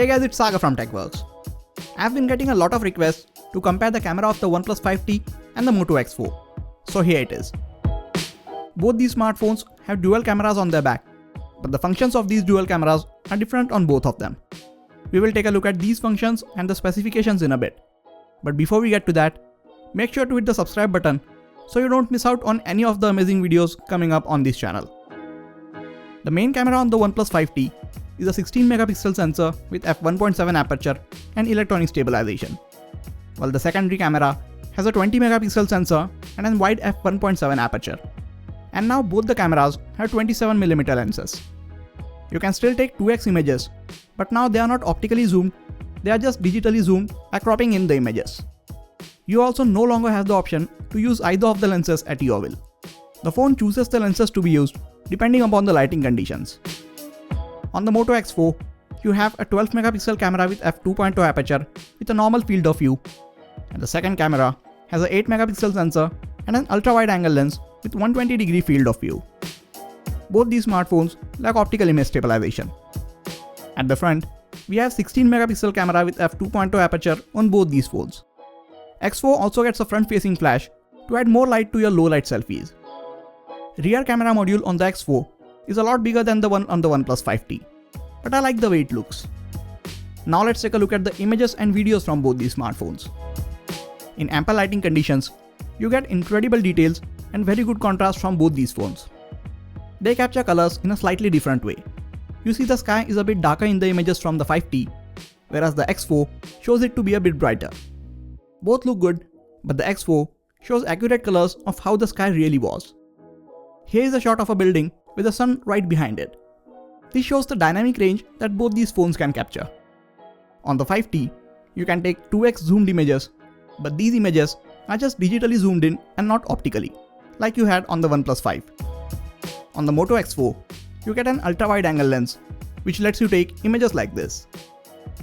Hey guys, it's Sagar from TechWorks. I've been getting a lot of requests to compare the camera of the OnePlus 5T and the Moto X4. So here it is. Both these smartphones have dual cameras on their back, but the functions of these dual cameras are different on both of them. We will take a look at these functions and the specifications in a bit. But before we get to that, make sure to hit the subscribe button so you don't miss out on any of the amazing videos coming up on this channel. The main camera on the OnePlus 5T is a 16 megapixel sensor with f1.7 aperture and electronic stabilization, while the secondary camera has a 20 megapixel sensor and a wide f1.7 aperture. And now both the cameras have 27mm lenses. You can still take 2x images, but now they are not optically zoomed, they are just digitally zoomed by cropping in the images. You also no longer have the option to use either of the lenses at your will. The phone chooses the lenses to be used depending upon the lighting conditions. On the Moto X4, you have a 12 megapixel camera with f2.2 aperture with a normal field of view, and the second camera has a 8 megapixel sensor and an ultra-wide angle lens with 120-degree field of view. Both these smartphones lack optical image stabilization. At the front, we have 16 megapixel camera with f2.2 aperture on both these phones. X4 also gets a front-facing flash to add more light to your low-light selfies. Rear camera module on the X4 is a lot bigger than the one on the OnePlus 5T, but I like the way it looks. Now let's take a look at the images and videos from both these smartphones. In ample lighting conditions, you get incredible details and very good contrast from both these phones. They capture colors in a slightly different way. You see the sky is a bit darker in the images from the 5T, whereas the X4 shows it to be a bit brighter. Both look good, but the X4 shows accurate colors of how the sky really was. Here is a shot of a building with the sun right behind it. This shows the dynamic range that both these phones can capture. On the 5T, you can take 2x zoomed images, but these images are just digitally zoomed in and not optically, like you had on the OnePlus 5. On the Moto X4, you get an ultra-wide angle lens, which lets you take images like this.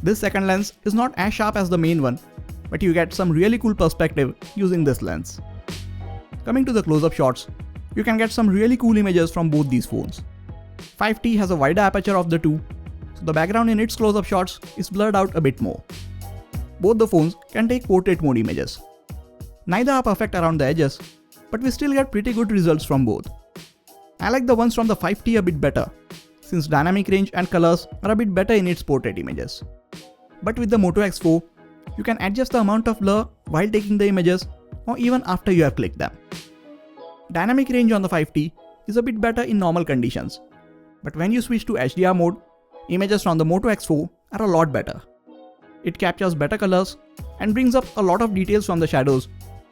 This second lens is not as sharp as the main one, but you get some really cool perspective using this lens. Coming to the close-up shots, you can get some really cool images from both these phones. 5T has a wider aperture of the two, so the background in its close-up shots is blurred out a bit more. Both the phones can take portrait mode images. Neither are perfect around the edges, but we still get pretty good results from both. I like the ones from the 5T a bit better, since dynamic range and colors are a bit better in its portrait images. But with the Moto X4, you can adjust the amount of blur while taking the images or even after you have clicked them. Dynamic range on the 5T is a bit better in normal conditions, but when you switch to HDR mode, images from the Moto X4 are a lot better. It captures better colors and brings up a lot of details from the shadows,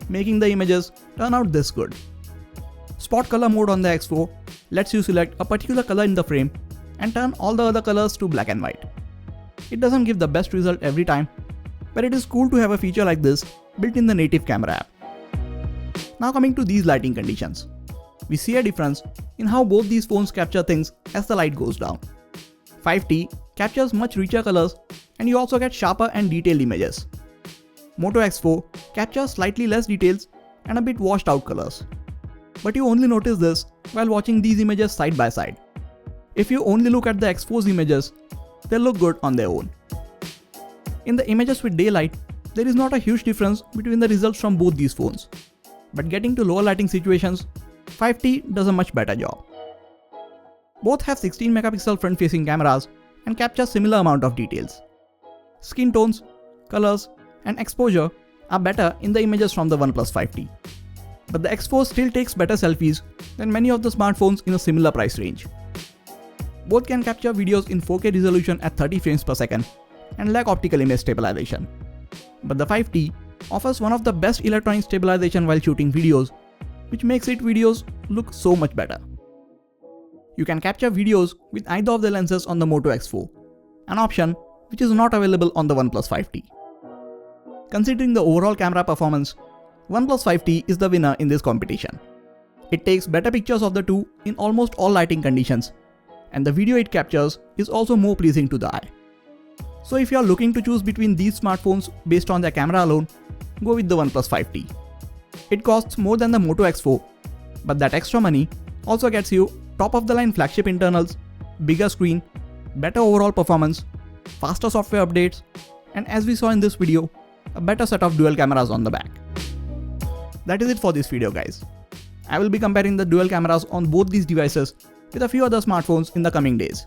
making the images turn out this good. Spot color mode on the X4 lets you select a particular color in the frame and turn all the other colors to black and white. It doesn't give the best result every time, but it is cool to have a feature like this built in the native camera app. Now coming to these lighting conditions, we see a difference in how both these phones capture things as the light goes down. 5T captures much richer colors and you also get sharper and detailed images. Moto X4 captures slightly less details and a bit washed out colors. But you only notice this while watching these images side by side. If you only look at the X4's images, they look good on their own. In the images with daylight, there is not a huge difference between the results from both these phones. But getting to lower lighting situations, 5T does a much better job. Both have 16 megapixel front-facing cameras and capture similar amount of details. Skin tones, colors, and exposure are better in the images from the OnePlus 5T. But the X4 still takes better selfies than many of the smartphones in a similar price range. Both can capture videos in 4K resolution at 30 frames per second and lack optical image stabilization. But the 5T offers one of the best electronic stabilization while shooting videos, which makes its videos look so much better. You can capture videos with either of the lenses on the Moto X4, an option which is not available on the OnePlus 5T. Considering the overall camera performance, OnePlus 5T is the winner in this competition. It takes better pictures of the two in almost all lighting conditions, and the video it captures is also more pleasing to the eye. So if you are looking to choose between these smartphones based on their camera alone, go with the OnePlus 5T. It costs more than the Moto X4, but that extra money also gets you top of the line flagship internals, bigger screen, better overall performance, faster software updates, and as we saw in this video, a better set of dual cameras on the back. That is it for this video guys. I will be comparing the dual cameras on both these devices with a few other smartphones in the coming days.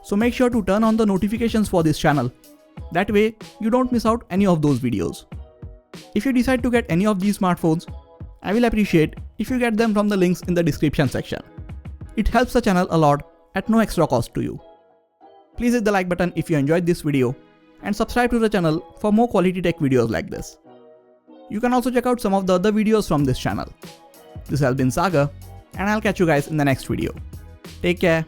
So make sure to turn on the notifications for this channel. That way, you don't miss out any of those videos. If you decide to get any of these smartphones, I will appreciate if you get them from the links in the description section. It helps the channel a lot at no extra cost to you. Please hit the like button if you enjoyed this video and subscribe to the channel for more quality tech videos like this. You can also check out some of the other videos from this channel. This has been Sagar, and I'll catch you guys in the next video. Take care.